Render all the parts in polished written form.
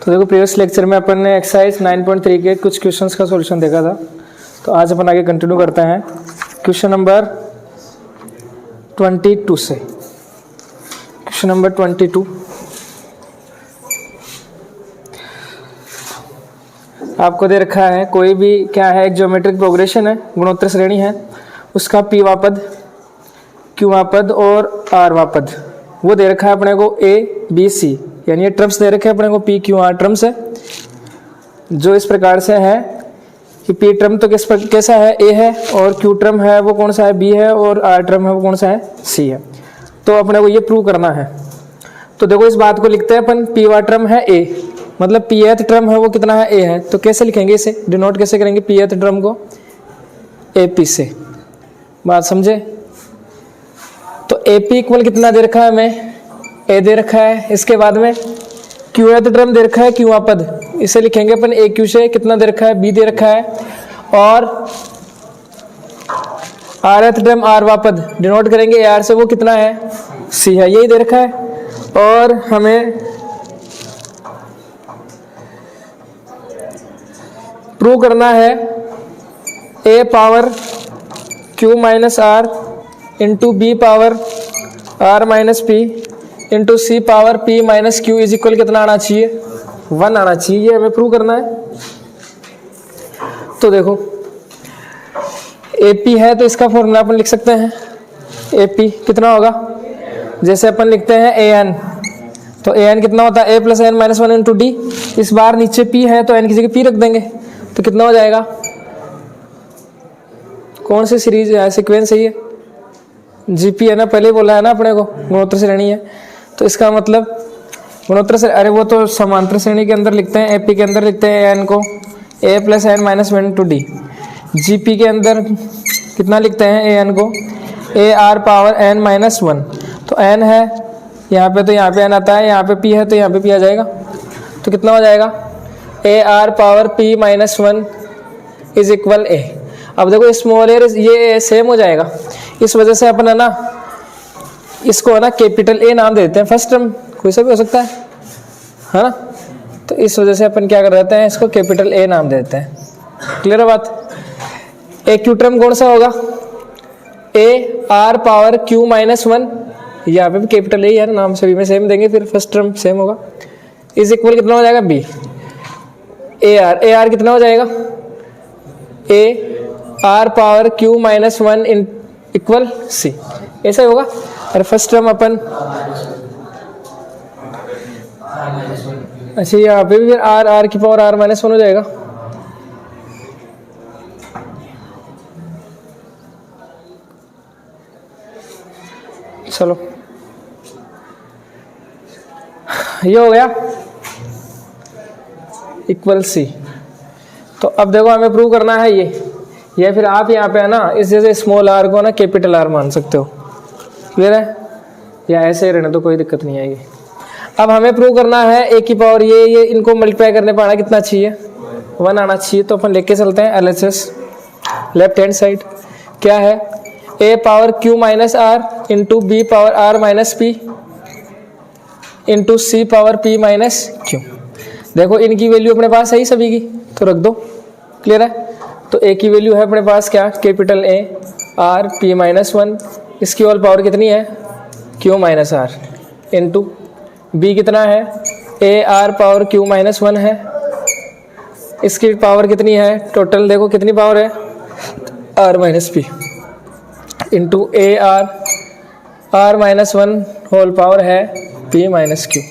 तो देखो previous lecture में अपन ने एक्सरसाइज 9.3 के कुछ क्वेश्चंस का सॉल्यूशन देखा था। तो आज अपन आगे कंटिन्यू करते हैं क्वेश्चन नंबर 22 से। क्वेश्चन नंबर 22, आपको दे रखा है कोई भी क्या है, एक ज्योमेट्रिक प्रोग्रेशन है, गुणोत्तर श्रेणी है, उसका पी वापद, क्यू वापद और आर वापद वो दे रखा है अपने को ए बी सी, यानी ये टर्म्स दे रखे हैं अपने को पी क्यू आर टर्म्स है, जो इस प्रकार से है कि पी टर्म तो कैसा है, ए है, और क्यू टर्म है वो कौन सा है, बी है, और आर टर्म है वो कौन सा है, सी है। तो अपने को ये प्रूव करना है। तो देखो इस बात को लिखते हैं अपन, पी वाला टर्म है ए, मतलब पी एथ टर्म है वो कितना है, ए है। तो कैसे लिखेंगे इसे, डिनोट कैसे करेंगे पी एथ टर्म को, ए पी से। बात समझे? तो ए पी इक्वल कितना दे रखा है हमें, ए दे रखा है, इसके बाद में क्यू एथ टर्म दे रखा है क्यू पद, इसे लिखेंगे अपन ए क्यू से, कितना दे रखा है, बी दे रखा है, और are th term are वापद denote करेंगे ए आर से, वो कितना है, सी है, यही दे रखा है। और हमें प्रूव करना है ए power Q minus are into B power are minus P into C power P minus Q is equal कितना आना चाहिए, 1 आना चाहिए। ये हमें प्रूव करना है। तो देखो ए पी है तो इसका फॉर्मूला अपन लिख सकते हैं, ए पी कितना होगा, जैसे अपन लिखते हैं ए एन, तो ए एन कितना होता है, A plus N minus 1 into D. इस बार नीचे पी है तो एन की जगह पी रख देंगे, तो कितना हो जाएगा, कौन सी सीरीज है, सीक्वेंस है ये, जीपी है ना, पहले ही बोला है ना अपने को, गुणोत्तर श्रेणी है। तो इसका मतलब गुणोत्तर से, अरे वो तो समांतर श्रेणी के अंदर लिखते हैं, एपी के अंदर लिखते हैं एन को A plus N minus 1 to D, GP के अंदर कितना लिखते हैं ए एन को A are power N minus 1। तो एन है यहाँ पे, तो यहाँ पे एन आता है, यहाँ पे पी है तो यहाँ पे पी आ जाएगा। तो कितना हो जाएगा, A R power P minus 1 is equal to. A देखो स्मॉल ए ये सेम हो जाएगा, इस वजह से अपन है ना इसको है ना कैपिटल ए नाम दे देते हैं, फर्स्ट टर्म कोई सा भी हो सकता है ना। तो इस वजह से अपन क्या कर देते हैं, इसको कैपिटल ए नाम दे देते हैं। क्लियर है बात? ए क्यू टर्म कौन सा होगा, A R power Q minus 1, यहाँ पे भी कैपिटल ए है ना, नाम सभी में सेम देंगे, फिर फर्स्ट टर्म सेम होगा, इज इक्वल कितना हो जाएगा, बी ए आर कितना हो जाएगा, A R power Q minus 1 in equal c, ऐसा ही होगा। और फर्स्ट टर्म अपन, अच्छा यहाँ पे भी फिर आर की पावर आर माइनस 1 हो जाएगा। चलो ये हो गया इक्वल सी। तो अब देखो हमें प्रूव करना है ये फिर आप यहाँ पे है ना इस जैसे स्मॉल आर को ना कैपिटल आर मान सकते हो। क्लियर है? या ऐसे ही रहने तो कोई दिक्कत नहीं आएगी। अब हमें प्रूव करना है ए की पावर ये इनको मल्टीप्लाई करने पर आना कितना चाहिए, 1 आना चाहिए। तो अपन लेके चलते हैं LHS, लेफ्ट हैंड साइड क्या है, ए power Q minus are into B power are minus P into C power P minus q. देखो इनकी वैल्यू अपने पास है ही सभी की, तो रख दो। क्लियर है? तो ए की वैल्यू है अपने पास क्या, capital a r p minus 1, इसकी ऑल पावर कितनी है, q minus are into b कितना है, a are power Q minus 1 है, इसकी पावर कितनी है, टोटल देखो कितनी पावर है, r minus P into a r minus 1 whole power है पी माइनस क्यू।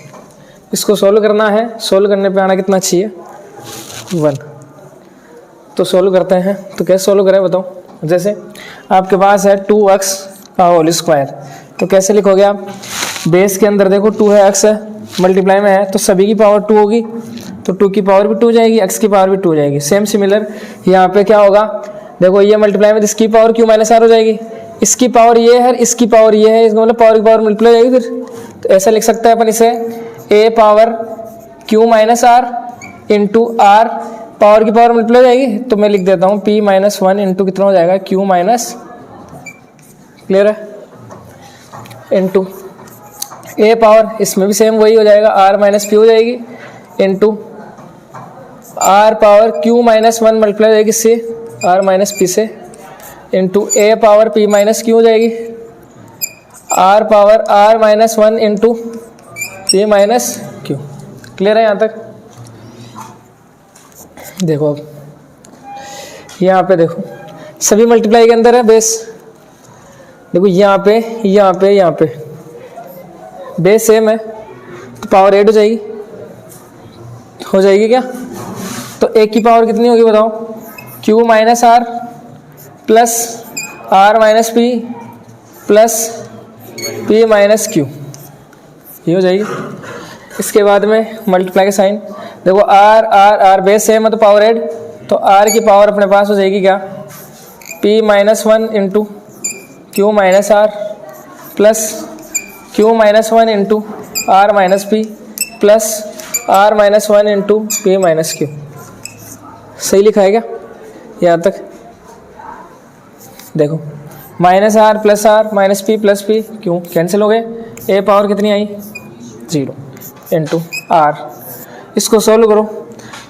इसको सोल्व करना है, सोल्व करने पे आना कितना चाहिए, 1। तो सोल्व करते हैं, तो कैसे सोल्व करें बताओ। जैसे आपके पास है 2x का होल स्क्वायर, तो कैसे लिखोगे आप, बेस के अंदर देखो 2 है, x है, मल्टीप्लाई में है तो सभी की पावर 2 होगी, तो 2 की पावर भी 2 जाएगी, x की पावर भी 2 जाएगी। सेम सिमिलर यहाँ पे क्या होगा, देखो ये मल्टीप्लाई में इसकी पावर क्यू माइनस आर हो जाएगी, इसकी पावर ये है, इसकी पावर ये है, इसका मतलब पावर की पावर मल्टीप्लाई जाएगी फिर। तो ऐसा लिख सकते हैं अपन इसे, a power Q minus are into r, power की पावर मल्टीप्लाई जाएगी, तो मैं लिख देता हूँ पी माइनस 1 इंटू कितना हो जाएगा, क्यू माइनस क्लियर है, इनटू ए पावर, इसमें भी सेम वही हो जाएगा, आर माइनस पी हो जाएगी, into r power Q minus 1 multiply हो जाएगी इससे आर माइनस पी से, into a power P minus q हो जाएगी, r power are minus 1 into p minus q. Clear है यहाँ तक? देखो अब यहाँ पे देखो सभी मल्टीप्लाई के अंदर है बेस, देखो यहाँ पे यहाँ पे यहाँ पे बेस सेम है तो पावर 8 हो जाएगी क्या? तो एक की पावर कितनी होगी बताओ? q minus r plus r minus p plus p minus q, ये हो जाएगी। इसके बाद में मल्टीप्लाई का साइन, देखो r r r base same है तो पावर 8, तो आर की पावर अपने पास हो जाएगी क्या? p minus 1 into q minus r plus q minus 1 into r minus p plus r minus 1 into p minus q. सही लिखा है क्या यहाँ तक? देखो minus r plus r minus p plus p q cancel हो गए, ए पावर कितनी आई? 0 इंटू आर। इसको सोल्व करो,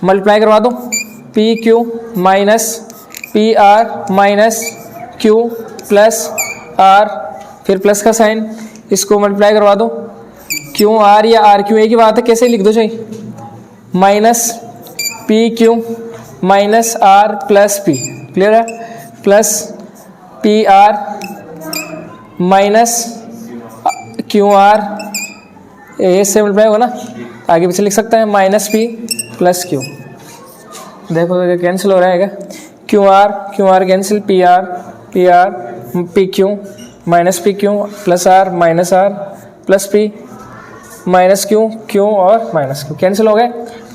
मल्टीप्लाई करवा दो, p q minus p r minus q plus r, फिर प्लस का साइन, इसको मल्टीप्लाई करवा दो, क्यू आर या आर क्यू एक ही बात है, कैसे लिख दो चाहिए, minus p q minus r plus p, clear है, plus p r minus q r, a से मल्टीप्लाई होगा ना, आगे पीछे लिख सकते हैं, माइनस पी प्लस क्यू। देखो कैंसिल हो रहा है क्या? Q r cancel, p r p q minus p q plus r minus r plus p minus Q और माइनस क्यू कैंसिल हो गए।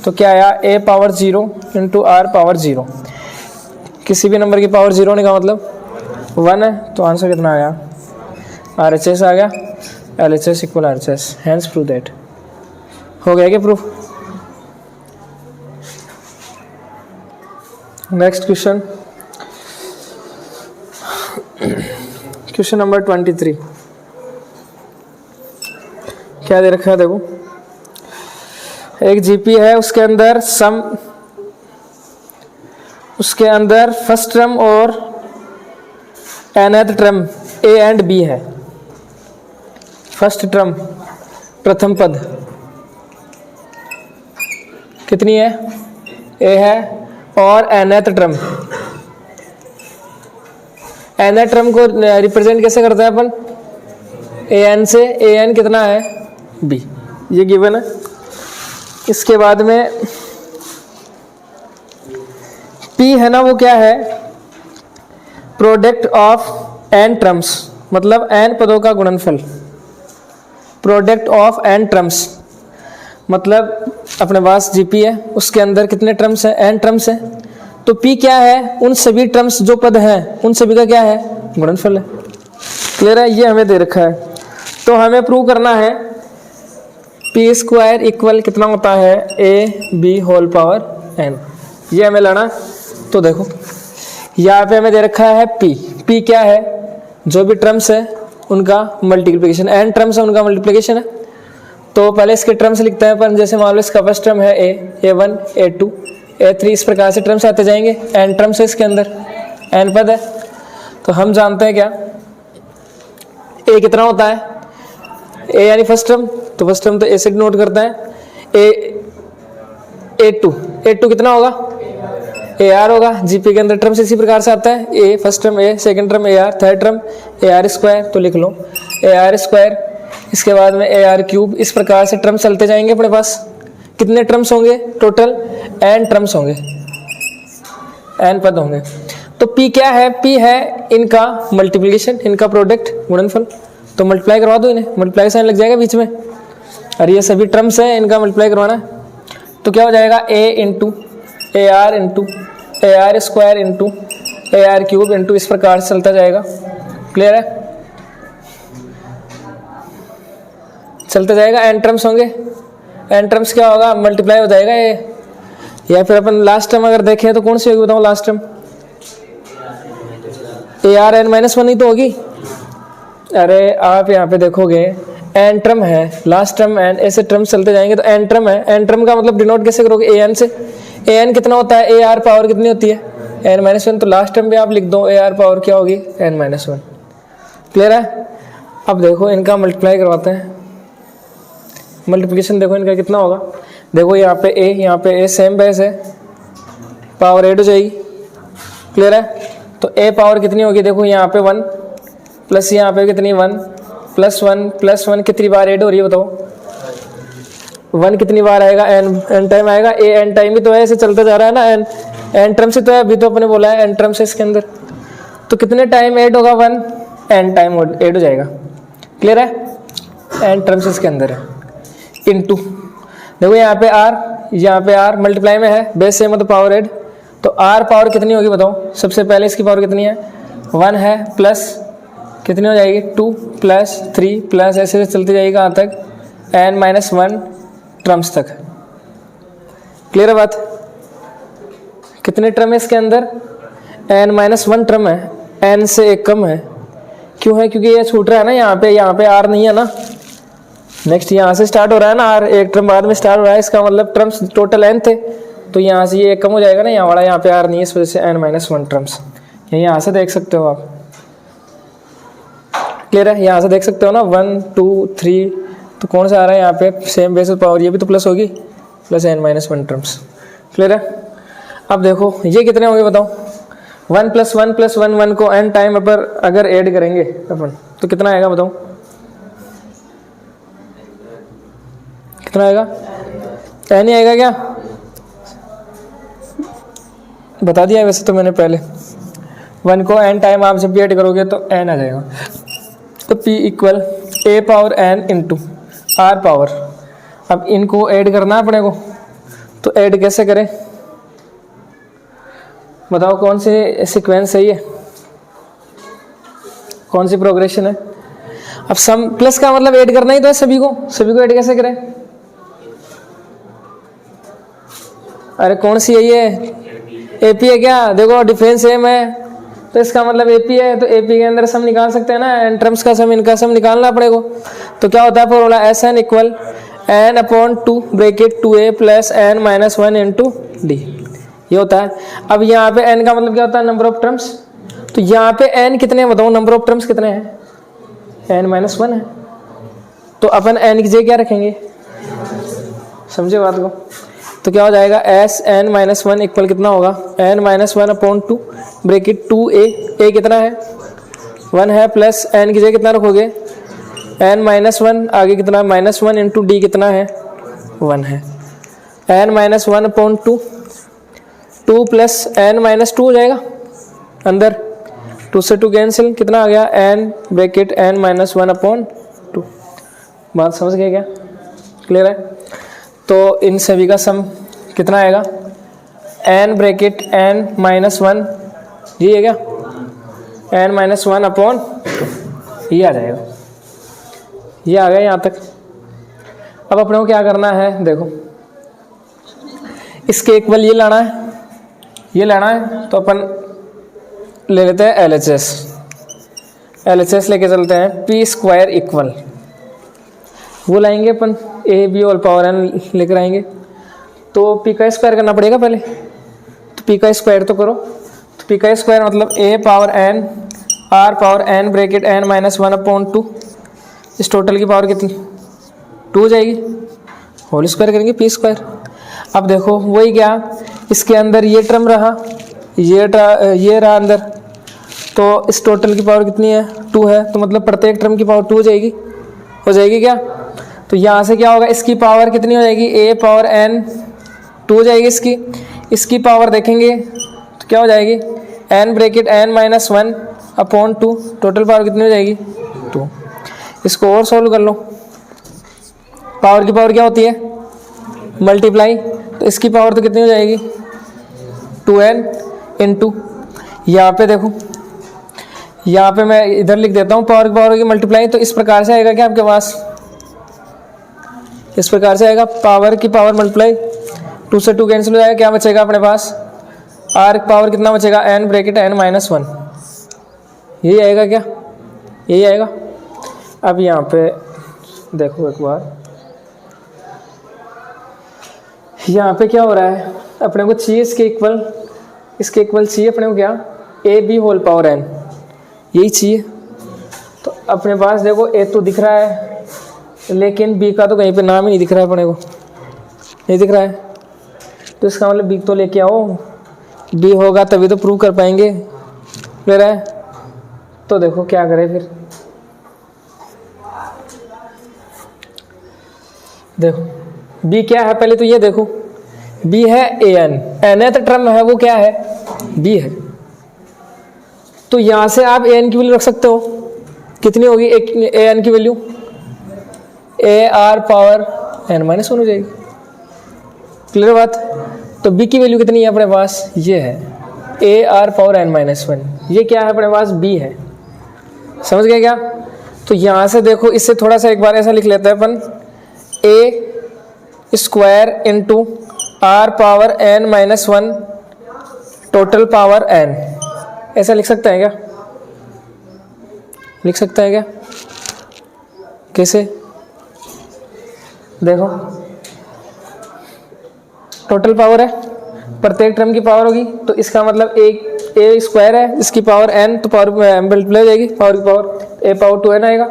तो क्या आया? ए पावर 0 इंटू आर पावर 0। किसी भी नंबर की पावर 0 होने का मतलब 1 है, तो आंसर कितना आया? RHS आ गया, LHS equal RHS, hence prove that. हो गया क्या proof? Next question, question number 23। क्या दे रखा है? देखो एक जीपी है, उसके अंदर सम, उसके अंदर फर्स्ट टर्म और nth term a and b है। फर्स्ट टर्म प्रथम पद कितनी है? a है, और nth टर्म, nth टर्म को रिप्रेजेंट कैसे करते हैं अपन? an से, an कितना है? b, ये गिवन है। इसके बाद में P है ना, वो क्या है? प्रोडक्ट ऑफ n टर्म्स, मतलब n पदों का गुणनफल। प्रोडक्ट ऑफ n टर्म्स मतलब अपने पास जीपी है, उसके अंदर कितने टर्म्स हैं? n टर्म्स हैं। तो P क्या है? उन सभी टर्म्स जो पद हैं उन सभी का क्या है? गुणनफल है। क्लियर है? ये हमें दे रखा है, तो हमें प्रूव करना है पी स्क्वायर इक्वल कितना होता है? A b whole power n. ये हमें लाना। तो देखो यहाँ पे हमें दे रखा है पी क्या है? जो भी टर्म्स है उनका मल्टीप्लिकेशन, एन टर्म्स है उनका मल्टीप्लिकेशन है। तो पहले इसके टर्म्स लिखते हैं अपन, जैसे मान लो इसका फर्स्ट टर्म है A1 A2 A3, इस प्रकार से टर्म्स आते जाएंगे। एन टर्म्स है इसके अंदर, एन पद है, तो हम जानते हैं क्या ए कितना होता है? ए यानी फर्स्ट टर्म, तो फर्स्ट टर्म तो ए से डिनोट करते हैं। A2 कितना होगा? AR होगा। जीपी के अंदर टर्म्स इसी प्रकार से आता है, a first term a, second term AR, third term AR square, तो लिख लो AR स्क्वायर। इसके बाद में AR क्यूब, इस प्रकार से टर्म्स चलते जाएंगे। अपने पास कितने टर्म्स होंगे? टोटल n टर्म्स होंगे, n पद होंगे। तो P क्या है? P है इनका मल्टीप्लिकेशन, इनका प्रोडक्ट, गुणनफल। तो मल्टीप्लाई करवा दो इन्हें, मल्टीप्लाई साइन लग जाएगा बीच में, और ये सभी टर्म्स हैं, इनका मल्टीप्लाई करवाना है। तो क्या हो जाएगा? A into AR into AR square into AR cube into, इस प्रकार से चलता जाएगा। क्लियर है? चलता जाएगा, n टर्म्स होंगे। n टर्म्स क्या होगा? मल्टीप्लाई हो जाएगा ये, या फिर अपन लास्ट टर्म अगर देखें तो कौन सी होगी बताओ? लास्ट टर्म AR n-1 ही तो होगी। अरे आप यहाँ पे देखोगे एन टर्म है, लास्ट टर्म एन, ऐसे टर्म चलते जाएंगे तो एन टर्म है। एन टर्म का मतलब डिनोट कैसे करोगे, ए एन से। ए एन कितना होता है, ए आर पावर कितनी होती है, एन माइनस वन। तो लास्ट टर्म भी आप लिख दो, ए आर पावर क्या होगी, एन माइनस वन। क्लियर है। अब देखो इनका मल्टीप्लाई करवाते हैं। मल्टीप्लिकेशन देखो इनका कितना होगा। देखो यहाँ पे ए सेम बेस है, पावर एड हो जाएगी। क्लियर है। तो ए पावर कितनी होगी, देखो यहाँ पे 1 प्लस यहाँ पे कितनी 1 प्लस 1 कितनी बार ऐड हो रही है बताओ। 1 कितनी बार आएगा, एन टाइम आएगा। ए एन टाइम ही तो है, ऐसे चलता जा रहा है ना, एन टर्म से तो है, अभी तो अपने बोला है एन टर्म से इसके अंदर। तो कितने टाइम ऐड होगा, 1 एन टाइम ऐड हो जाएगा। क्लियर है। एन टर्म से इसके अंदर है इनटू, देखो यहाँ पे आर मल्टीप्लाई में है, बेस से मतलब पावर ऐड। तो आर पावर कितनी होगी बताओ। सबसे पहले इसकी पावर कितनी है, 1 है, प्लस कितनी हो जाएगी 2 प्लस 3 प्लस ऐसे चलती जाएगी कहाँ तक, एन माइनस 1 टर्म्स तक। क्लियर है बात। कितने टर्म है इसके अंदर, एन माइनस 1 टर्म है, एन से एक कम है। क्यों है, क्योंकि ये छूट रहा है ना, यहाँ पे आर नहीं है ना। नेक्स्ट यहाँ से स्टार्ट हो रहा है ना आर, एक टर्म बाद में स्टार्ट हो रहा है, इसका मतलब टर्म्स टोटल एन थे, तो यहाँ से ये एक कम हो जाएगा ना, यहाँ वाला, यहाँ पे आर नहीं है, इस वजह से एन माइनस 1 टर्म्स। यहाँ से देख सकते हो आप। क्लियर है। यहाँ से देख सकते हो ना 1 2 3, तो कौन सा आ रहा है यहाँ पे, सेम बेसिस पावर, ये भी तो प्लस होगी, plus N minus 1 terms. Clear है। अब देखो ये कितने होंगे बताओ, 1 प्लस 1 प्लस 1 को एन टाइम पर अगर ऐड करेंगे अपन तो कितना आएगा बताओ, कितना आएगा, एन ही आएगा क्या, बता दिया वैसे तो मैंने पहले। 1 को एन टाइम आप जब भी ऐड करोगे तो एन आ जाएगा। तो P equal a power n into r power. अब इनको ऐड करना अपने को, तो ऐड कैसे करें बताओ, कौन सी सीक्वेंस है ये, कौन सी प्रोग्रेशन है। अब सम प्लस का मतलब ऐड करना ही तो है सभी को ऐड कैसे करें। अरे कौन सी है ये, एपी है क्या, देखो डिफरेंस सेम है, तो इसका मतलब एपी है, तो एपी के अंदर सम निकाल सकते हैं ना, एन टर्म्स का सम, इनका सम निकालना अपने को। तो क्या होता है formula, s n equal n upon 2 bracket 2a plus N minus 1 into d, ये होता है। अब यहाँ पे n का मतलब क्या होता है, नंबर ऑफ टर्म्स। तो यहाँ पे n कितने हैं बताओ, नंबर ऑफ टर्म्स कितने हैं, n माइनस 1 है। तो अपन n की जगह क्या रखेंगे, समझे बात को। तो क्या हो जाएगा, एस एन माइनस 1 इक्वल कितना होगा, n minus 1 upon 2 bracket 2a कितना है 1 है, प्लस n की जगह कितना रखोगे, n माइनस 1 आगे कितना माइनस 1 इंटू डी कितना है 1 है, n minus 1 upon 2 plus n minus 2 हो जाएगा अंदर, 2 से 2 कैंसिल, कितना आ गया n bracket n minus 1 upon 2। बात समझ गए क्या, क्लियर है। तो इन सभी का सम कितना आएगा, n ब्रैकेट n माइनस 1, ये है क्या, n माइनस 1 अपॉन 2, ये आ जाएगा, ये आ गया यहाँ तक। अब अपने को क्या करना है, देखो इसके इक्वल ये लाना है, ये लेना है, तो अपन ले लेते हैं LHS लेके चलते हैं, पी स्क्वायर इक्वल वो लाएंगे अपन, a b all power n लेकर आएंगे। तो पी का स्क्वायर करना पड़ेगा पहले, तो पी का स्क्वायर तो करो। तो पी का स्क्वायर मतलब a power n r power n bracket n minus 1 upon 2, इस टोटल की पावर कितनी 2 हो जाएगी, होल स्क्वायर करेंगे पी स्क्वायर। अब देखो वही क्या, इसके अंदर ये टर्म रहा, ये रहा अंदर, तो इस टोटल की पावर कितनी है 2 है, तो मतलब प्रत्येक टर्म की पावर 2 हो जाएगी क्या। तो यहाँ से क्या होगा, इसकी पावर कितनी हो जाएगी, ए पावर एन 2 हो जाएगी, इसकी पावर देखेंगे तो क्या हो जाएगी, n bracket n minus 1 upon 2, total power कितनी हो जाएगी 2। इसको और सोल्व कर लो, पावर की पावर क्या होती है मल्टीप्लाई, तो इसकी पावर तो कितनी हो जाएगी 2n इंटू, यहाँ पे देखो, यहाँ पे मैं इधर लिख देता हूँ पावर की पावर की मल्टीप्लाई, तो इस प्रकार से आएगा क्या आपके पास, इस प्रकार से आएगा पावर की पावर मल्टीप्लाई, 2 से 2 कैंसिल हो जाएगा, क्या बचेगा अपने पास, आर पावर कितना बचेगा, एन ब्रैकेट एन माइनस 1, यही आएगा क्या, यही आएगा। अब यहाँ पे देखो एक बार, यहाँ पे क्या हो रहा है, अपने को चाहिए इसके इक्वल चाहिए अपने को क्या, a b whole power n, यही चाहिए। तो अपने पास देखो ए तो दिख रहा है, लेकिन बी का तो कहीं पे नाम ही नहीं दिख रहा है, अपने को नहीं दिख रहा है। तो इसका मतलब बी तो लेके आओ, बी होगा तभी तो प्रूव कर पाएंगे, क्लियर है। तो देखो क्या करें फिर, देखो बी क्या है, पहले तो ये देखो बी है ए एन, nth टर्म है वो क्या है, बी है। तो यहां से आप ए एन की वैल्यू रख सकते हो, कितनी होगी ए एन की value, a are power N minus 1 हो जाएगी, क्लियर बात। तो बी की वैल्यू कितनी है अपने पास, ये है a are power N minus 1, ये क्या है अपने पास, बी है, समझ गए क्या। तो यहां से देखो, इससे थोड़ा सा एक बार ऐसा लिख लेते हैं अपन, a square into r power N minus 1 total power n, ऐसा लिख सकते हैं क्या, लिख सकते हैं क्या, कैसे, देखो टोटल पावर है, प्रत्येक टर्म की पावर होगी, तो इसका मतलब एक ए स्क्वायर है, इसकी पावर एन, तो पावर मल्टीप्लाई हो जाएगी, पावर की पावर ए पावर 2 एन आएगा,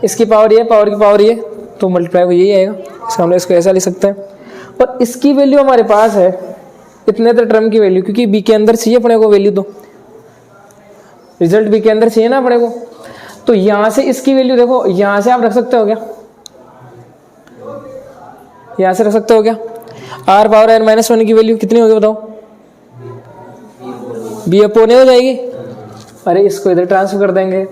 इसकी पावर ये, पावर की पावर ये, तो मल्टीप्लाई को यही आएगा, इसका हम इसको ऐसा लिख सकते हैं। और इसकी वैल्यू हमारे पास है इतने तो टर्म की वैल्यू, क्योंकि बी के अंदर चाहिए अपने को वैल्यू, तो रिजल्ट बी के अंदर चाहिए ना अपने को। तो यहां से इसकी वैल्यू देखो, यहां से आप रख सकते हो क्या, यहां से रख सकते हो क्या, आर पावर एन माइनस 1 की वैल्यू कितनी होगी बताओ, बी अपॉन ए हो जाएगी। अरे इसको इधर ट्रांसफर कर देंगे,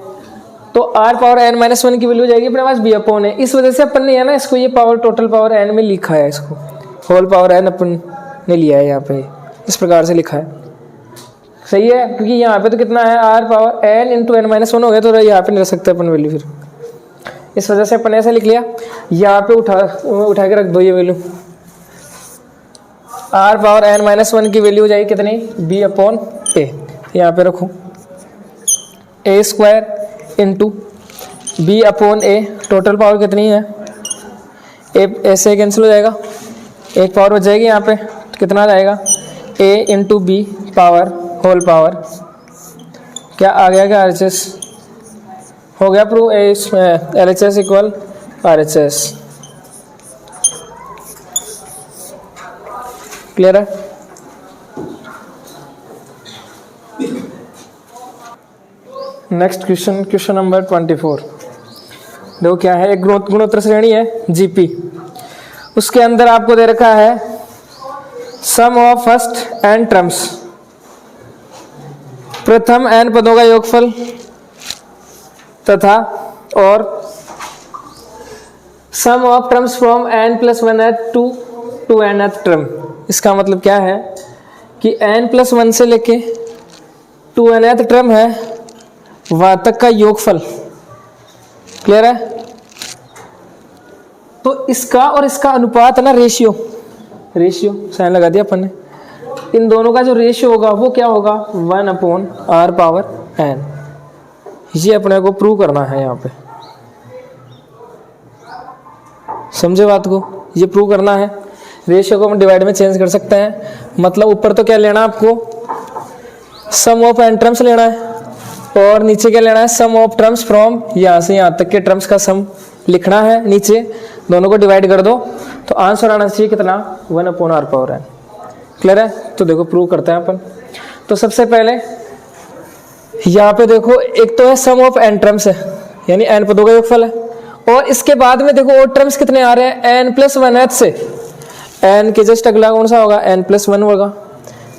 तो आर पावर एन माइनस 1 की वैल्यू हो जाएगी अपने पास बी अपॉन ए। इस वजह से अपन ने है ना इसको ये पावर टोटल पावर एन में लिखा है, इसको होल पावर एन अपन ने लिया है यहाँ पे, इस प्रकार से लिखा है, सही है। क्योंकि यहाँ पे तो कितना है, r power n into n minus 1 हो गया, तो यहाँ पे नहीं रख सकते अपन वैल्यू, फिर इस वजह से अपन ऐसा लिख लिया। यहाँ पे उठा के रख दो ये value, r power N minus 1 की वैल्यू हो जाएगी कितनी, बी अपॉन ए, यहाँ पे रखो ए स्क्वायर इंटू बी अपॉन ए, टोटल पावर कितनी है, ए ऐसे कैंसिल हो जाएगा, एक पावर बच जाएगी यहाँ पे, तो कितना जाएगा, a into B power whole power, क्या आ गया, क्या आर एच एस हो गया prove, L H S equal R H S, clear है। नेक्स्ट क्वेश्चन, क्वेश्चन नंबर 24, देखो क्या है, एक गुणोत्तर श्रेणी है जीपी, उसके अंदर आपको दे रखा है sum of first n terms, प्रथम एन पदों का योगफल तथा और sum of terms from n plus 1th to nth term. इसका मतलब क्या है कि n+1 से लेके 2nth टर्म है वहां तक का योगफल, क्लियर है। तो इसका और इसका अनुपात है ना, रेशियो साइन लगा दिया अपन ने, इन दोनों का जो रेशियो होगा वो क्या होगा, 1/r पावर n। ये अपने को प्रूव करना है, यहाँ पे समझे बात को, ये प्रूव करना है। रेशियो को हम डिवाइड में चेंज कर सकते हैं, मतलब ऊपर तो क्या लेना है आपको, सम ऑफ एन टर्म्स लेना है, और नीचे क्या लेना है, सम ऑफ टर्म्स फ्रॉम यहाँ से यहाँ तक के टर्म्स का सम लिखना है, नीचे दोनों को डिवाइड कर दो, तो आंसर आना चाहिए कितना, 1/r पावर n, क्लियर है। तो देखो प्रूव करते हैं अपन। तो सबसे पहले यहाँ पे देखो, एक तो है सम ऑफ एन टर्म्स है, यानी एन पदों का योगफल है, और इसके बाद में देखो और टर्म्स कितने आ रहे हैं, n+1th से, n के जस्ट अगला कौन सा होगा, n+1 होगा,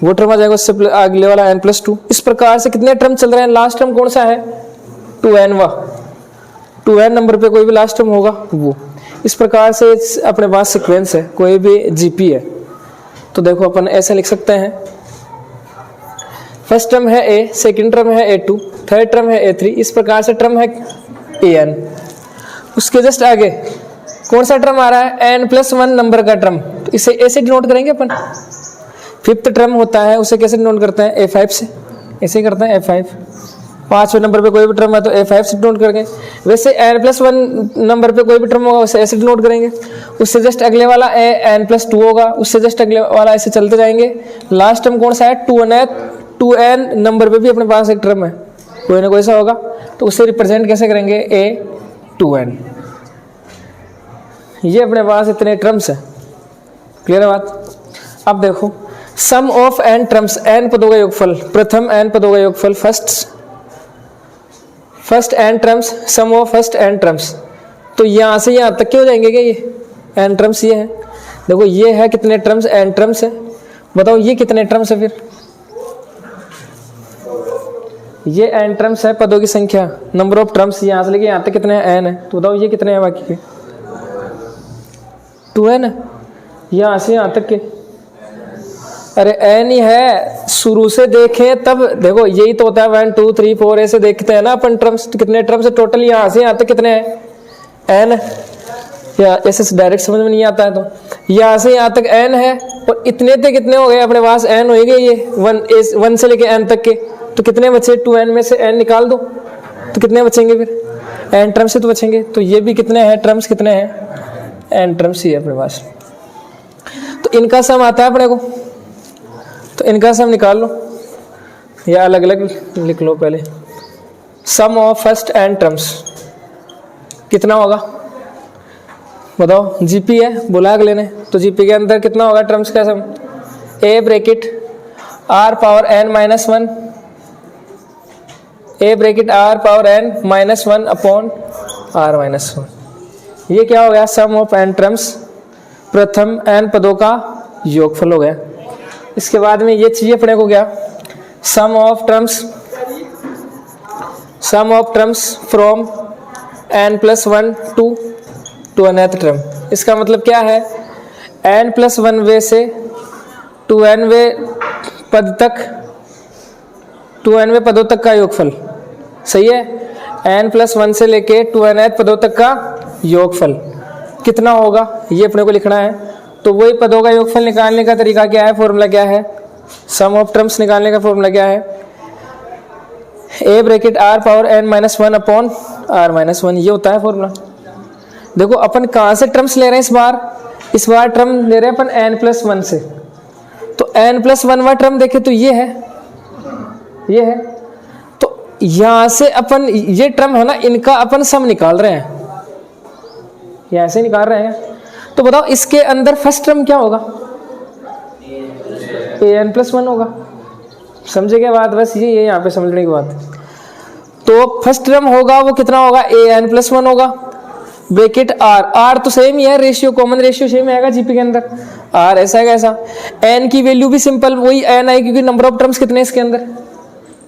वो टर्म आ जाएगा, उससे अगले वाला n+2। इस प्रकार से कितने टर्म चल रहे हैं, लास्ट टर्म कौन सा है, 2n, 2n नंबर पे कोई भी लास्ट टर्म होगा वो। इस प्रकार से अपने पास सीक्वेंस है, कोई भी जीपी है, तो देखो अपन ऐसा लिख सकते हैं, फर्स्ट टर्म है a, सेकंड टर्म है a2, थर्ड टर्म है a3, इस प्रकार से टर्म है an। उसके जस्ट आगे कौन सा टर्म आ रहा है, n+1 नंबर का टर्म, तो इसे ऐसे डिनोट करेंगे अपन। फिफ्थ टर्म होता है, उसे कैसे डिनोट करते हैं, a5 से, ऐसे करते हैं a5, 5वें नंबर पे कोई भी टर्म है तो A5 से नोट करेंगे। वैसे n+1 नंबर पे कोई भी टर्म होगा उसे ऐसे नोट करेंगे। उससे जस्ट अगले वाला n+2 होगा, उससे जस्ट अगले वाला ऐसे चलते जाएंगे। लास्ट टर्म कौन सा है 2n नंबर पे भी अपने पास एक टर्म है, कोई ना कोई सा होगा, तो उससे रिप्रेजेंट कैसे करेंगे A2n। ये अपने पास इतने टर्म्स है। क्लियर है बात। अब देखो sum of n terms, n पदों का योगफल, प्रथम n पदों का योगफल, first n terms, sum of first n terms. तो यहां से यहां तक के हो जाएंगे क्या ये n टर्म्स? ये है, देखो ये है कितने टर्म्स, n टर्म्स है। बताओ ये कितने टर्म्स है फिर? ये n टर्म्स है, पदों की संख्या, नंबर ऑफ टर्म्स। यहां से लेके यहां तक कितने n है? तो बताओ ये कितने हैं बाकी के? 2n है यहां से यहां तक के। अरे n ही है, शुरू से देखें तब देखो यही तो होता है 1 2 3 4 ऐसे देखते हैं ना अपन टर्म्स, कितने टर्म्स है टोटल, यहां से यहां तक कितने हैं n। या ऐसे डायरेक्ट समझ में नहीं आता है तो यहां से यहां तक n है, और इतने थे कितने हो गए अपने पास n हो गए ये 1 से लेके n तक के। तो कितने बचे 2n में से n निकाल दो तो कितने बचेंगे फिर? n टर्म्स से तो बचेंगे। तो ये भी कितने हैं टर्म्स, कितने हैं n टर्म्स ही है अपने पास। तो इनका सम आता है अपने को, तो इनका सम निकाल लो या अलग अलग लिख लो पहले। सम ऑफ फर्स्ट n टर्म्स कितना होगा बताओ? जीपी है बुला के लेने, तो जीपी के अंदर कितना होगा टर्म्स का सम? a bracket r power n-1, a bracket r power n-1 upon r-1। ये क्या हो गया? सम ऑफ n टर्म्स, प्रथम n पदों का योगफल हो गया। इसके बाद में ये चाहिए अपने को क्या? Sum of terms from n+1 to nth term. इसका मतलब क्या है? n+1 वे से 2n वे पद तक, 2n वे पदों तक का योगफल। सही है, n+1 से लेके 2nth पदों तक का योगफल कितना होगा ये अपने को लिखना है। तो वही पदों का योगफल निकालने का तरीका क्या है, फॉर्मूला क्या है? सम ऑफ टर्म्स निकालने का फॉर्मूला क्या है? a bracket r power n-1 upon r-1, ये होता है फॉर्मूला। देखो अपन कहाँ से टर्म्स ले रहे हैं इस बार टर्म ले रहे हैं अपन n+1 से। तो n+1 वाला टर्म देखे तो ये है, तो यहां से अपन ये टर्म है ना, इनका अपन सम निकाल रहे हैं, यहां से निकाल रहे हैं। तो बताओ इसके अंदर फर्स्ट टर्म क्या होगा? an+1 होगा। समझे क्या बात? बस ये यहाँ पे समझने की बात। तो फर्स्ट टर्म होगा वो कितना होगा? an+1 होगा, ब्रैकेट r तो सेम ही है, रेशियो कॉमन रेशियो सेम आएगा जीपी के अंदर। r ऐसा है कैसा, n की वैल्यू भी सिंपल वही n आएगी, क्योंकि नंबर ऑफ टर्म्स कितने इसके अंदर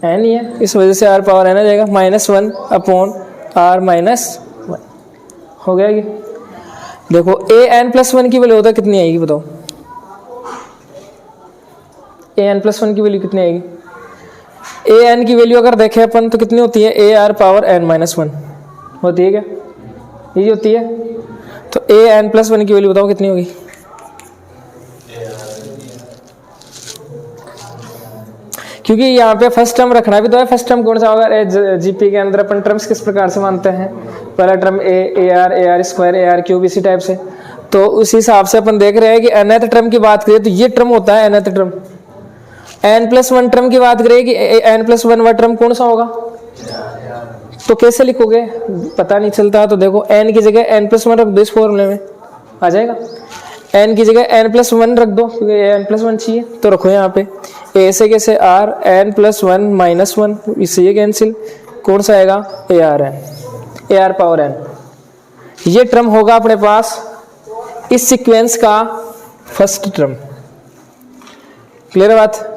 n ही है, इस वजह से r पावर n आ जाएगा -1 अपॉन r-1 हो गया। ये देखो an+1 की वैल्यू होता है कितनी आएगी बताओ? an+1 की वैल्यू कितनी आएगी? an की वैल्यू अगर देखें अपन तो कितनी होती है? ar पावर n-1 होती है क्या? ये होती है। तो an+1 की वैल्यू बताओ कितनी होगी? क्योंकि यहाँ पे फर्स्ट टर्म रखना भी तो है। फर्स्ट टर्म कौन सा होगा? जीपी के अंदर अपन टर्म्स किस प्रकार से मानते हैं? पहला टर्म ar² ar³ इसी टाइप से। तो उसी हिसाब से अपन देख रहे हैं कि nth टर्म की बात करें तो ये टर्म होता है nth टर्म। n+1 टर्म की बात करें कि n+1 वाला टर्म कौन सा होगा? तो कैसे लिखोगे? पता नहीं चलता। तो देखो n की जगह n+1 रख दो, इस फॉर्मूले में आ जाएगा। n की जगह n+1 रख दो क्योंकि n+1 चाहिए, तो रखो यहाँ पे a से कैसे r n+1 -1, इससे ये कैंसिल, कौन सा आएगा? ar power n। ये टर्म होगा अपने पास इस सीक्वेंस का फर्स्ट टर्म। क्लियर है बात?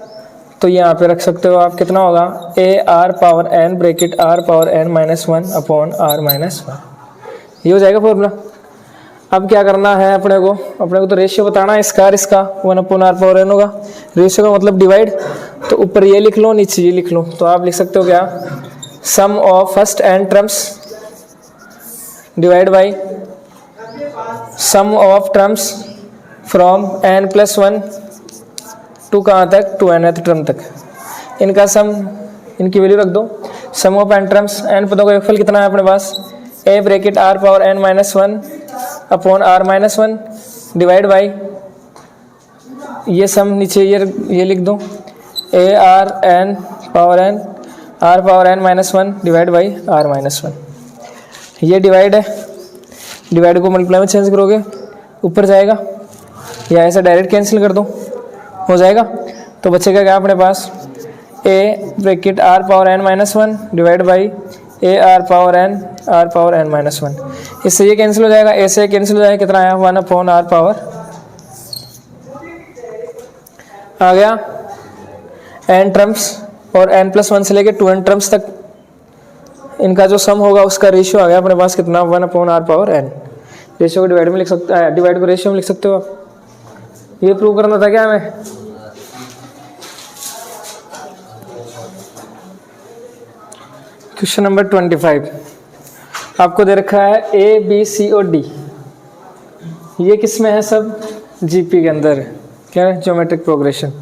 तो यहाँ पे रख सकते हो आप, कितना होगा? ar power n bracket r power n-1 upon r-1, ये हो जाएगा फॉर्मूला। अब क्या करना है अपने को तो रेशियो बताना है इसका 1 अपॉन r पावर n होगा। रेशियो का मतलब डिवाइड, तो ऊपर ये लिख लो नीचे ये लिख लो। तो आप लिख सकते हो क्या? Sum of first n terms divide by sum of terms from n+1 to कहाँ तक? 2nth टर्म तक। इनका सम, इनकी वैल्यू रख दो। Sum of n terms, n पदों का योगफल कितना है अपने पास, a bracket r power N minus one upon r minus one divide by, ये सम नीचे ये लिख दो, a r n power n r power N minus one divide by r minus one. ये डिवाइड है, डिवाइड को multiply में change करोगे ऊपर जाएगा, या ऐसा डायरेक्ट कैंसिल कर दो हो जाएगा। तो बचेगा क्या अपने पास, a bracket r power N minus one divide by a are power N minus one. इससे ये कैंसिल हो जाएगा, ए से कैंसिल हो जाएगा, कितना आया, वन अपॉन आर पावर आ गया एन टर्म्स, और एन प्लस वन से लेके 2n टर्म्स तक इनका जो सम होगा उसका रेशियो आ गया अपने पास कितना, one upon r power n. Ratio को डिवाइड में लिख सकते हैं, डिवाइड को रेशियो में लिख सकते हो आप। ये प्रूव करना था क्या हमें। क्वेश्चन नंबर 25 आपको दे रखा है ए बी सी और डी, ये किस में है, सब जीपी के अंदर है, क्या है, ज्योमेट्रिक प्रोग्रेशन।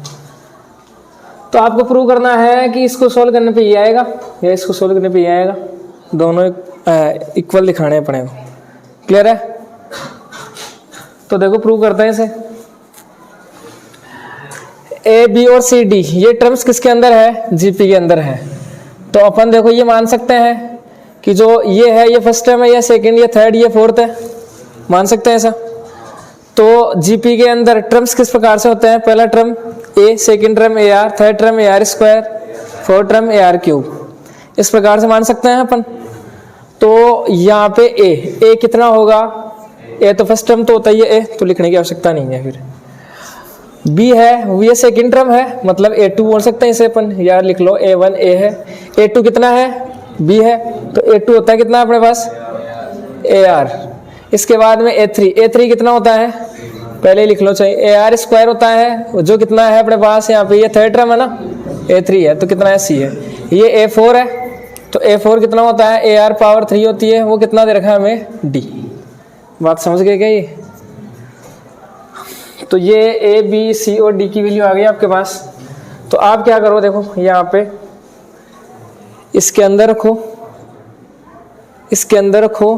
तो आपको प्रूव करना है कि इसको सोल्व करने पे ये आएगा या इसको सोल्व करने पे ये आएगा, दोनों इक्वल दिखाने पड़ेगा। क्लियर है। तो देखो प्रूव करते हैं इसे। ए बी और सी डी ये टर्म्स किसके अंदर है, जीपी के अंदर है। तो अपन देखो ये मान सकते हैं कि जो ये है ये फर्स्ट टर्म है, या सेकंड, या थर्ड, या फोर्थ है, मान सकते हैं ऐसा। तो जीपी के अंदर टर्म्स किस प्रकार से होते हैं, पहला term a, second term A R, third term A r square, fourth term A r cube, इस प्रकार से मान सकते हैं अपन। तो यहाँ पे ए कितना होगा, ए तो फर्स्ट टर्म तो होता ही है ए, तो लिखने की आवश्यकता नहीं है। फिर बी है, वो ये सेकंड टर्म है, मतलब ए2 बोल सकते हैं इसे अपन, यार लिख लो ए1 ए है, ए2 कितना है, बी है, तो ए2 होता है कितना अपने पास, ए आर। इसके बाद में ए3 कितना होता है, पहले ही लिख लो, चाहिए ए आर स्क्वायर होता है, जो कितना है अपने पास यहाँ पे, ये थर्ड टर्म है ना, ए3 है, तो कितना है, सी है। ये ए4 है, तो ए4 कितना होता है, ए आर पावर 3 होती है, वो कितना दे रखा है हमें, डी। बात समझ गए क्या ये। तो ये ए बी सी और डी की वैल्यू आ गई आपके पास। तो आप क्या करो, देखो यहाँ पे इसके अंदर रखो, इसके अंदर रखो,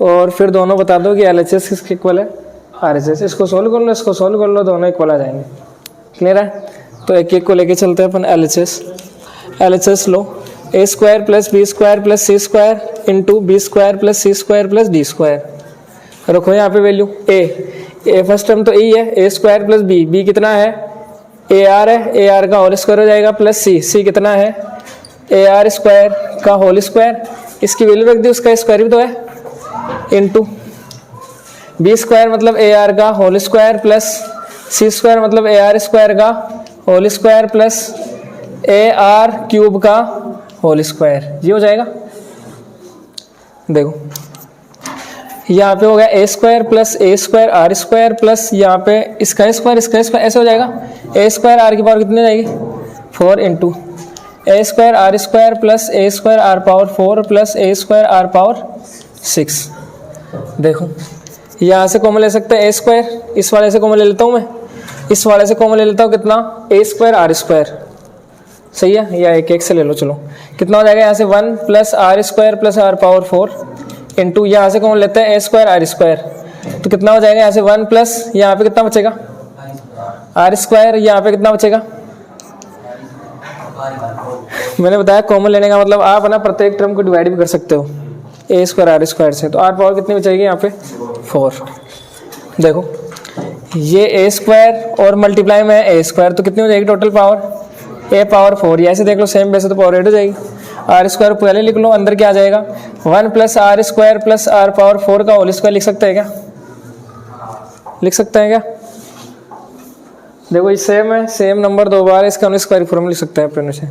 और फिर दोनों बता दो कि एलएचएस किसके इक्वल है, आरएचएस। इसको सोल्व कर लो, इसको सोल्व कर लो, दोनों इक्वल आ जाएंगे। क्लियर है। तो एक एक को लेके चलते हैं अपन। एलएचएस लो, a square plus b square plus c square into b square plus c square plus d square. रखो यहाँ पे वैल्यू, ए फर्स्ट टर्म तो ए है, ए स्क्वायर प्लस बी कितना है, ए आर है, ए आर का होल स्क्वायर हो जाएगा, प्लस सी कितना है, ए आर स्क्वायर का होल स्क्वायर, इसकी वैल्यू रख दी, उसका स्क्वायर भी तो है, इंटू बी स्क्वायर मतलब ए आर का whole square plus c square मतलब ए आर स्क्वायर का whole square plus a r cube का होल स्क्वायर। ये हो जाएगा। देखो यहाँ पे हो गया a square r square plus यहाँ पे इसका स्क्वायर ऐसे हो जाएगा। ए स्क्वायर आर की पावर कितनी जाएगी, 4 into a square r square plus a square r power 4 plus a square r power 6। देखो यहाँ से कॉमन ले सकते हैं ए स्क्वायर, इस वाले से कॉमन ले लेता हूँ मैं, इस वाले से कॉमन ले लेता हूँ, कितना ए स्क्वायर आर स्क्वायर, सही है, या एक से ले लो, चलो कितना हो जाएगा यहाँ से 1 plus r square plus r power 4 into यहाँ से कॉमन लेते हैं ए स्क्वायर आर स्क्वायर, तो कितना हो जाएगा यहाँ से 1 प्लस यहाँ पे कितना बचेगा आर स्क्वायर, यहाँ पे कितना बचेगा, मैंने बताया कॉमन लेने का मतलब आप ना प्रत्येक टर्म को डिवाइड भी कर सकते हो ए स्क्वायर आर स्क्वायर से, तो आर पावर कितनी बचेगी यहाँ पे 4। देखो ये ए स्क्वायर और मल्टीप्लाई में ए स्क्वायर, तो कितनी हो जाएगी टोटल पावर, ए पावर 4, या ऐसे देख लो सेम वैसे तो पावर 8 हो जाएगी। आर स्क्वायर पहले लिख लो, अंदर क्या आ जाएगा 1 plus r square plus r power 4 का होल स्क्वायर लिख सकते हैं क्या, लिख सकते हैं क्या। देखो ये सेम है, सेम नंबर 2 बार इसका हम स्क्वायर फॉर्म लिख सकते हैं अपन से।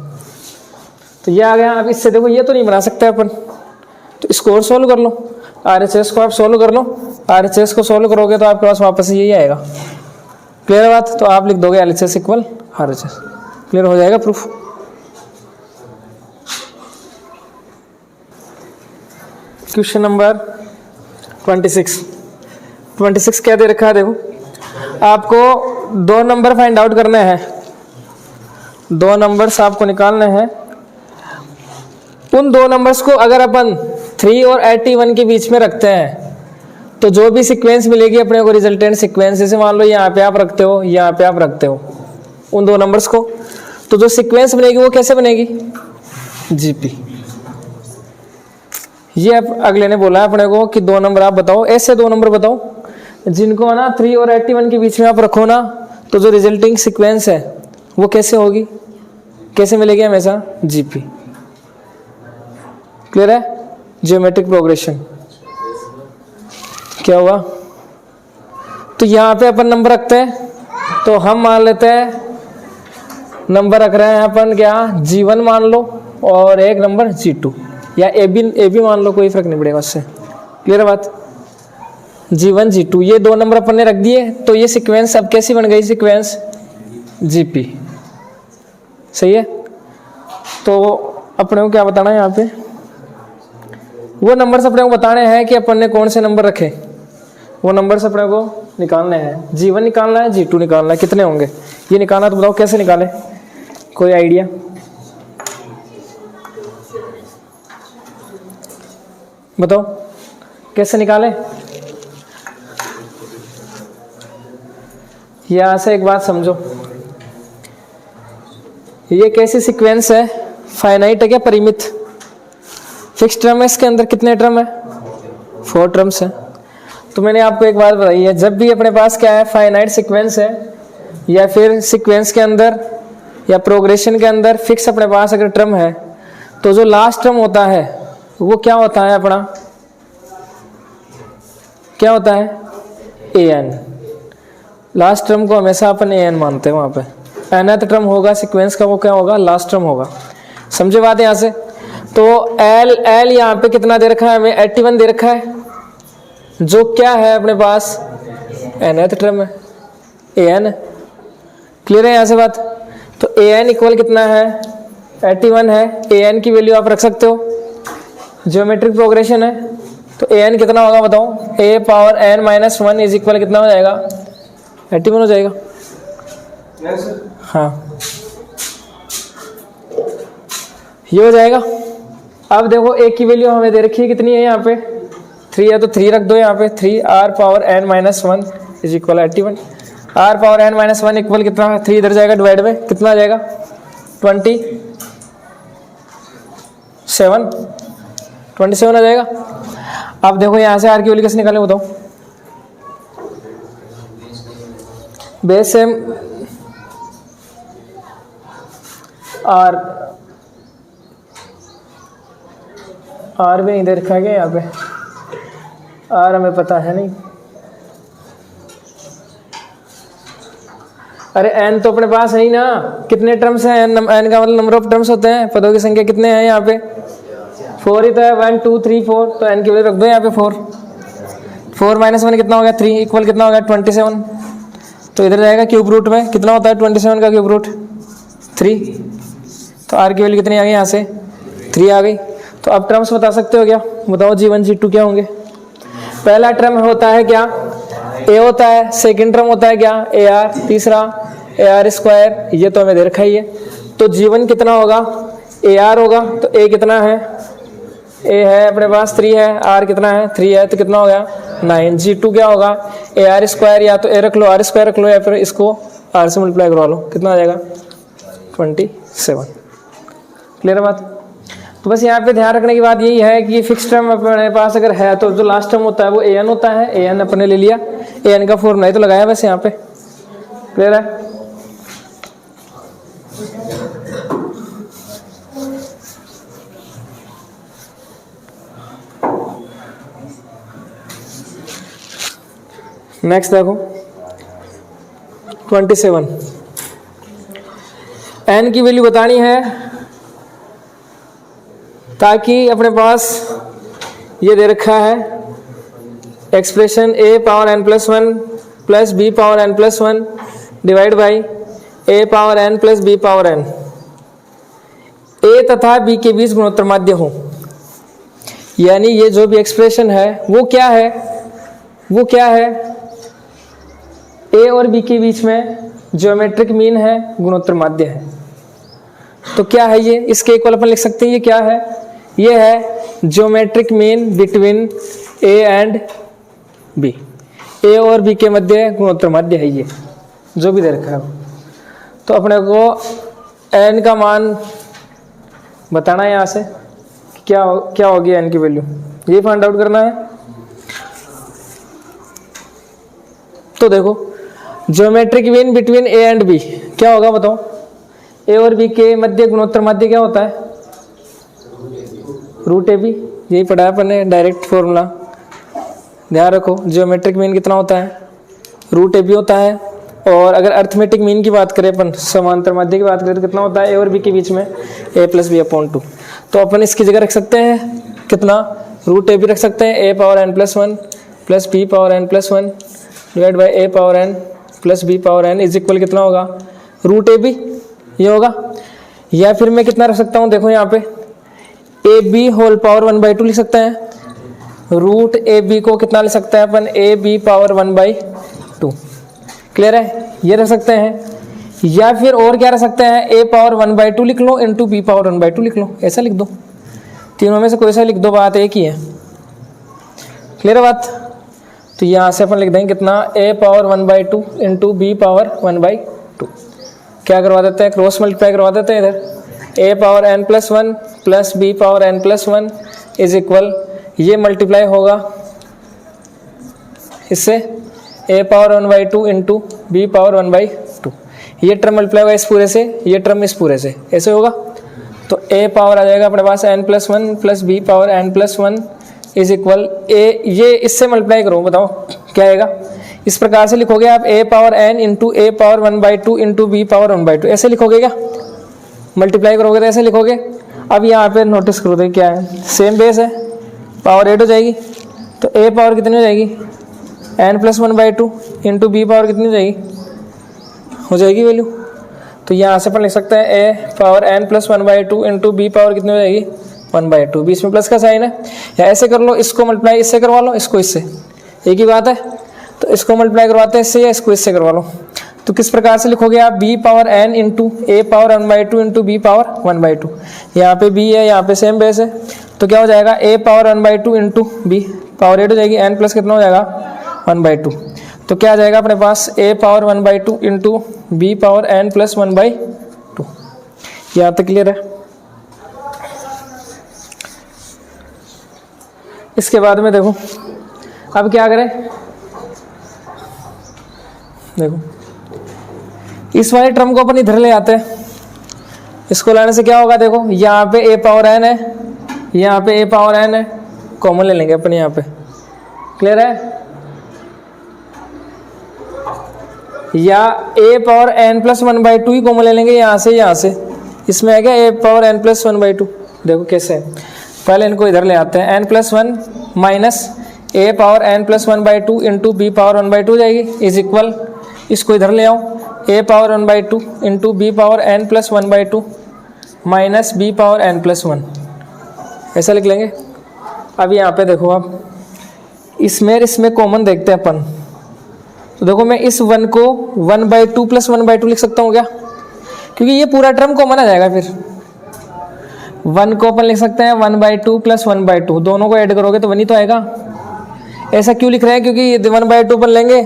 तो ये आ गया। अब इससे देखो ये तो नहीं बना सकते अपन, तो इसको और सोल्व कर लो, आरएचएस को आप सोल्व कर लो, आरएचएस को सोल्व करोगे तो आपके पास वापस यही आएगा। क्लियर बात। तो आप लिख दोगे एलएचएस इक्वल आरएचएस, क्लियर हो जाएगा प्रूफ। क्वेश्चन नंबर 26 क्या दे रखा है, देखो आपको 2 नंबर फाइंड आउट करने हैं, 2 नंबर्स आपको निकालने हैं। उन दो नंबर्स को अगर अपन 3 और 81 के बीच में रखते हैं तो जो भी सीक्वेंस मिलेगी अपने को रिजल्टेंट सीक्वेंस, जैसे मान लो यहाँ पे आप रखते हो, यहाँ पे आप रखते हो उन दो नंबर्स को, तो जो सीक्वेंस बनेगी वो कैसे बनेगी? जीपी। ये अगले ने बोला अपने को कि दो नंबर आप बताओ, ऐसे दो नंबर बताओ जिनको ना 3 और 81 के बीच में आप रखो ना, तो जो रिजल्टिंग सीक्वेंस है वो कैसे होगी, कैसे मिलेगी? हमेशा जीपी। क्लियर है? Geometric progression. क्या हुआ? तो यहाँ पे अपन नंबर रखते हैं, तो हम मान लेते हैं नंबर रख रहे हैं अपन क्या, G1 मान लो और एक नंबर G2 या ए बी मान लो, कोई फर्क नहीं पड़ेगा उससे। क्लियर है बात? G1 G2 ये दो नंबर अपन ने रख दिए, तो ये सीक्वेंस अब कैसी बन गई? Sequence GP। सही है? तो अपने को क्या बताना है यहाँ पे? वो नंबर्स अपने को बताने हैं कि अपन ने कौन से नंबर रखे, वो नंबर्स अपने को निकालने हैं। G1 निकालना है, G2 निकालना है, कितने होंगे ये निकालना। तो बताओ कैसे निकाले, कोई आइडिया? बताओ कैसे निकाले? यहां से एक बात समझो, ये कैसी सीक्वेंस है? फाइनाइट है क्या? परिमित। फिक्स टर्म है, इसके अंदर कितने टर्म है? 4 टर्म्स है। तो मैंने आपको एक बात बताई है, जब भी अपने पास क्या है, फाइनाइट सीक्वेंस है या फिर सीक्वेंस के अंदर या प्रोग्रेशन के अंदर फिक्स अपने पास अगर टर्म है, तो जो लास्ट टर्म होता है वो क्या होता है अपना? क्या होता है? an। लास्ट टर्म को हमेशा अपन an मानते हैं। वहां पे nth टर्म होगा सीक्वेंस का, वो क्या होगा? लास्ट टर्म होगा। समझे बात यहाँ से? तो l यहाँ पे कितना दे रखा है हमें? 81 दे रखा है, जो क्या है अपने पास? nth टर्म है, an। क्लियर है यहाँ से बात? तो an इक्वल कितना है? 81 है। an की वैल्यू आप रख सकते हो, ज्योमेट्रिक प्रोग्रेशन है। तो an कितना होगा बताओ? a power n minus 1 is equal कितना हो जाएगा? 81 हो जाएगा। हाँ ये हो जाएगा। अब देखो a की वैल्यू हमें दे रखी है कितनी है? यहाँ पे 3 है, तो 3 रख दो यहाँ पे। 3 r power n minus 1 is equal 81। r power n minus 1 equal कितना है? 3 इधर जाएगा, डिवाइड में कितना आ जाएगा? 27 आ जाएगा। अब देखो यहाँ से r की वैल्यू कैसे निकालें बताओ? बेस सेम r भी नहीं दे रखा है क्या यहाँ पे? r हमें पता है नहीं। अरे n तो अपने पास है ही ना। कितने टर्म्स हैं? n का मतलब नंबर ऑफ टर्म्स होते हैं। पदों की संख्या कितने हैं यहाँ पे? 4 ही तो है। 1 2 3 4, तो n की वैल्यू रख दो यहाँ पे 4। 4 माइनस 1 कितना हो गया? 3 इक्वल कितना हो गया? 27। तो इधर जाएगा क्यूब रूट में, कितना होता है 27 का क्यूब रूट? 3। तो r की वैल्यू कितनी आ गई यहाँ से? 3 आ गई। तो अब टर्म्स बता सकते हो क्या? बताओ G1 G2 क्या होंगे? पहला टर्म होता है क्या? a होता है। सेकंड टर्म होता है क्या? ar। तीसरा ar स्क्वायर, ये तो हमें दे रखा ही है। तो G1 कितना होगा? ar होगा। तो a कितना है? a है अपने पास 3 है, r कितना है? 3 है, तो कितना हो गया? 9। G2 क्या होगा? ar स्क्वायर, या तो a रख लो, r स्क्वायर रख लो, या फिर इसको r से मल्टीप्लाई करवा लो, कितना आ जाएगा? 27। क्लियर है बात? तो बस यहाँ पे ध्यान रखने की बात यही है कि फिक्स टर्म अपने पास अगर है तो जो लास्ट टर्म होता है वो an होता है। an अपने ले लिया, an का फॉर्मूला ही तो लगाया बस यहाँ पे। क्लियर है? नेक्स्ट देखो 27। n की वैल्यू बतानी है ताकि अपने पास ये दे रखा है expression a power n plus 1 plus b power n plus 1 divide by a power n plus b power n। a तथा b के बीच गुणोत्तर माध्य हो, यानी ये जो भी एक्सप्रेशन है वो क्या है? वो क्या है? a और b के बीच में ज्योमेट्रिक मीन है, गुणोत्तर माध्य है। तो क्या है ये? इसके इक्वल अपन लिख सकते हैं। ये क्या है? ये है geometric mean between a and b. A और बी के मध्य गुणोत्तर माध्य है ये, जो भी दे रखा है। तो अपने को एन का मान बताना है यहाँ से, क्या होगी एन की वैल्यू, ये फाइंड आउट करना है। तो देखो geometric mean between a and b क्या होगा बताओ। ए और बी के मध्य गुणोत्तर माध्य क्या होता है, रूट ए बी। यही पढ़ा है अपन ने, डायरेक्ट फॉर्मूला ध्यान रखो। ज्योमेट्रिक मीन कितना होता है, रूट ए बी होता है। और अगर अर्थमेटिक मीन की बात करें अपन, समांतर माध्य की बात करें, तो कितना होता है ए और बी के बीच में, ए प्लस बी अपॉन 2। तो अपन इसकी जगह रख सकते हैं कितना, रूट ए बी रख सकते हैं, a power n plus 1 plus b power n plus 1 divide by a power n plus b power n is equal कितना होगा, रूट ए बी ये होगा। या फिर मैं कितना रख सकता हूँ, देखो यहाँ पे ए बी होल पावर 1/2 लिख सकते हैं। रूट ए बी को कितना लिख सकते हैं अपन, ए बी पावर 1/2। क्लियर है, ये रख सकते हैं। या फिर और क्या रख सकते हैं, ए पावर 1/2 लिख लो इंटू बी पावर 1/2 लिख लो, ऐसा लिख दो। तीनों में से कोई सा लिख दो, बात एक ही है। क्लियर है बात। तो यहाँ से अपन लिख देंगे कितना, ए पावर 1/2 इंटू बी पावर 1/2। क्या करवा देते हैं, क्रॉस मल्टीप्लाई करवा देते हैं इधर। A power n plus 1 plus b power n plus 1 is equal, ये मल्टीप्लाई होगा इससे, a power 1/2 into B power 1/2। ये टर्म मल्टीप्लाई होगा इस पूरे से, ये टर्म इस पूरे से, ऐसे होगा। तो ए पावर आ जाएगा अपने पास n plus 1 plus b power n plus 1 is equal a, ये इससे मल्टीप्लाई करो, बताओ क्या आएगा। इस प्रकार से लिखोगे आप ए power n into a power 1/2 into B power 1/2, ऐसे लिखोगे क्या, मल्टीप्लाई करोगे तो ऐसे लिखोगे। अब यहाँ पे नोटिस करो तो क्या है, सेम बेस है, पावर 8 हो जाएगी। तो ए पावर कितनी हो जाएगी, n plus 1/2 into B power कितनी हो जाएगी, हो जाएगी वैल्यू। तो यहाँ से अपन लिख सकते हैं a power n plus 1/2 into B power कितनी हो जाएगी, 1/2। बीच में प्लस का साइन है, या ऐसे कर लो, इसको मल्टीप्लाई इससे करवा लो, इसको इससे, एक ही बात है। तो इसको मल्टीप्लाई करवाते हैं इससे, या इसको इससे करवा लो। तो किस प्रकार से लिखोगे आप, B power n into a power 1/2 into B power 1/2। यहाँ पे बी है, यहाँ पे सेम बेस है, तो क्या हो जाएगा, ए पावर 1/2 इंटू बी पावर 8 हो जाएगी, एन प्लस कितना हो जाएगा 1/2। तो क्या आ जाएगा अपने पास, a power 1/2 into B power n plus 1/2। यहाँ तक क्लियर है। इसके बाद में देखो अब क्या करें, देखो इस वाले टर्म को अपन इधर ले आते हैं। इसको लाने से क्या होगा, देखो यहाँ पे ए पावर एन है, यहाँ पे ए पावर एन है, कॉमन ले लेंगे अपन यहाँ पे। क्लियर है, या ए पावर एन प्लस 1/2 ही कॉमन ले लेंगे यहाँ से। इसमें है क्या, ए पावर एन प्लस 1/2। देखो कैसे है, पहले इनको इधर ले आते हैं, n plus 1 minus a power n plus 1/2 into B power 1/2 हो जाएगी इज इक्वल, इसको इधर ले आओ, a power 1/2 into B power n plus 1/2 minus b power n plus 1, ऐसा लिख लेंगे। अब यहाँ पे देखो आप, इसमें कॉमन देखते हैं अपन। तो देखो मैं इस 1 को 1/2 प्लस 1/2 लिख सकता हूँ क्या, क्योंकि ये पूरा टर्म कॉमन आ जाएगा। फिर 1 को अपन लिख सकते हैं 1/2 प्लस 1/2, दोनों को ऐड करोगे तो 1 ही तो आएगा। ऐसा क्यों लिख रहे हैं, क्योंकि 1/2 अपन लेंगे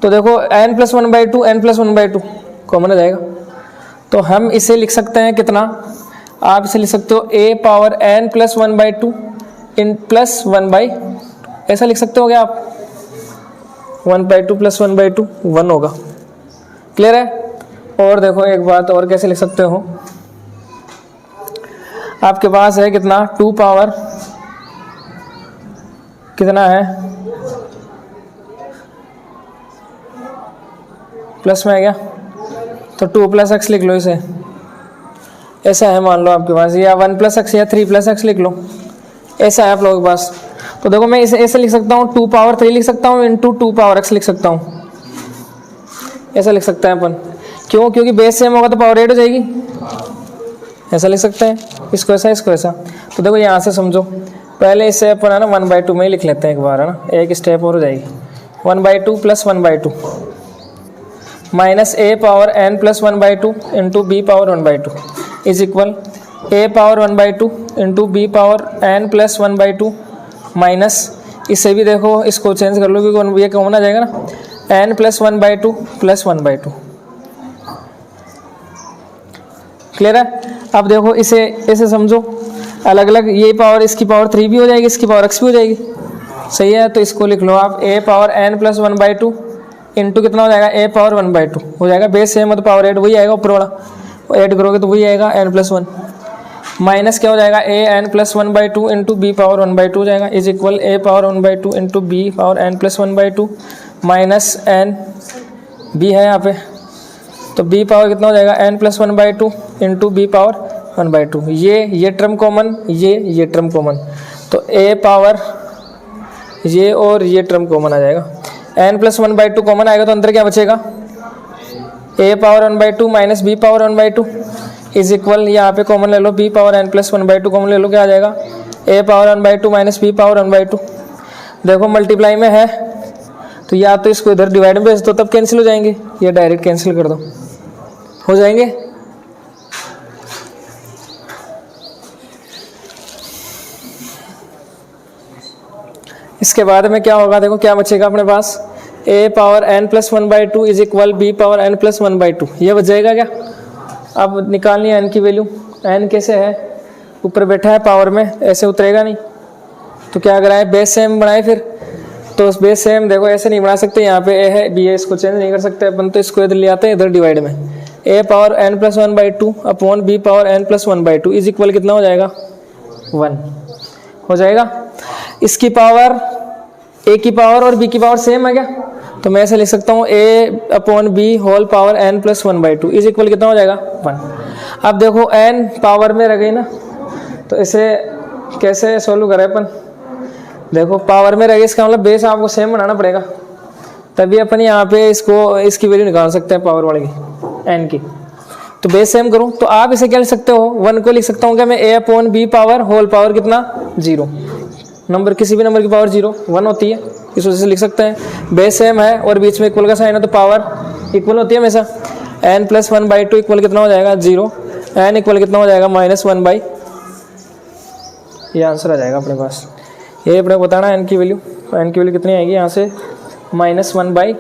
तो देखो n plus 1/2 n plus 1/2 common आ जाएगा। तो हम इसे लिख सकते हैं कितना, आप इसे लिख सकते हो a power n plus 1/2 in plus 1/2, ऐसा लिख सकते हो क्या आप, 1/2 प्लस 1/2 1 होगा। क्लियर है। और देखो एक बात और कैसे लिख सकते हो, आपके पास है कितना, 2 पावर कितना है, प्लस में है क्या, तो 2 प्लस एक्स लिख लो इसे, ऐसा है मान लो आपके पास, या 1 प्लस एक्स या 3 प्लस एक्स लिख लो, ऐसा है आप लोगों के पास। तो देखो मैं इसे ऐसे लिख सकता हूँ, 2 पावर 3 लिख सकता हूँ इंटू 2 पावर एक्स लिख सकता हूँ, ऐसा लिख सकते हैं अपन। क्यों, क्योंकि बेस सेम होगा तो पावर 8 हो जाएगी, ऐसा लिख सकते हैं, इसको ऐसा इसको ऐसा। तो देखो यहाँ से समझो, पहले इसे अपन है ना 1/2 में ही लिख लेते हैं एक बार, है ना, एक स्टेप और हो जाएगी। 1/2 plus 1/2 minus a power n plus 1/2 into B power 1/2 is equal a power 1/2 into B power n plus 1/2 minus, इससे भी देखो इसको चेंज कर लो क्योंकि ये कॉमन आ जाएगा ना, n प्लस 1/2 प्लस 1/2। क्लियर है? अब देखो इसे ऐसे समझो अलग अलग, ये पावर इसकी पावर 3 भी हो जाएगी, इसकी पावर x भी हो जाएगी। सही है, तो इसको लिख लो आप a power n plus 1/2 into कितना हो जाएगा a पावर 1/2 हो जाएगा, बेस सेम है तो पावर 8 वही आएगा ऊपर वाला, ऐड करोगे तो वही आएगा n प्लस 1 माइनस क्या हो जाएगा a n plus 1/2 into B power 1/2 हो जाएगा is equal a power 1/2 into B power n plus 1/2 minus n b है यहाँ पे, तो b पावर कितना हो जाएगा n plus 1/2 into B power 1/2। ये टर्म कॉमन, ये टर्म कॉमन, तो a पावर ये और ये टर्म कॉमन आ जाएगा, n प्लस 1/2 कॉमन आएगा तो अंदर क्या बचेगा, a power 1/2 minus b power 1/2 is equal, यहाँ पे कॉमन ले लो b power n plus 1/2 common ले लो, क्या आ जाएगा a power 1/2 minus b power 1/2। देखो मल्टीप्लाई में है तो या तो इसको इधर डिवाइड में भेज दो तब कैंसिल हो जाएंगे, या डायरेक्ट कैंसिल कर दो, हो जाएंगे। इसके बाद में क्या होगा, देखो क्या बचेगा अपने पास, a power n plus 1/2 is equal b power n plus 1/2, ये बच जाएगा क्या। अब निकालनी है n की वैल्यू, n कैसे है, ऊपर बैठा है पावर में, ऐसे उतरेगा नहीं, तो क्या कराए बेस सेम बनाए फिर, तो बेस सेम देखो ऐसे नहीं बना सकते, यहाँ पे a है b है, इसको चेंज नहीं कर सकते अपन, तो इसको इधर ले आते हैं इधर डिवाइड में, a power n plus 1/2 upon b power n plus 1/2 is equal कितना हो जाएगा 1 हो जाएगा। इसकी पावर a की पावर और b की पावर सेम है क्या, तो मैं ऐसे लिख सकता हूँ a upon b whole power n plus 1/2 is equal कितना हो जाएगा 1। अब देखो n पावर में रह गई ना, तो इसे कैसे सोल्व करें अपन, देखो पावर में रह गई, इसका मतलब बेस आपको सेम बनाना पड़ेगा, तभी अपन यहाँ पे इसकी वैल्यू निकाल सकते हैं पावर वाले की n की। तो बेस सेम करूँ तो आप इसे क्या लिख सकते हो, 1 को लिख सकता हूँ क्या मैं, a upon b power whole power कितना 0, नंबर किसी भी नंबर की पावर 0 1 होती है, इस वजह से लिख सकते हैं। बेस सेम है और बीच में इक्वल का साइन है तो पावर इक्वल होती है हमेशा, n प्लस 1/2 इक्वल कितना हो जाएगा 0, n इक्वल कितना हो जाएगा -1/, ये आंसर आ जाएगा अपने पास। ये अपने बताना n की वैल्यू, n की वैल्यू कितनी आएगी यहाँ से -1/।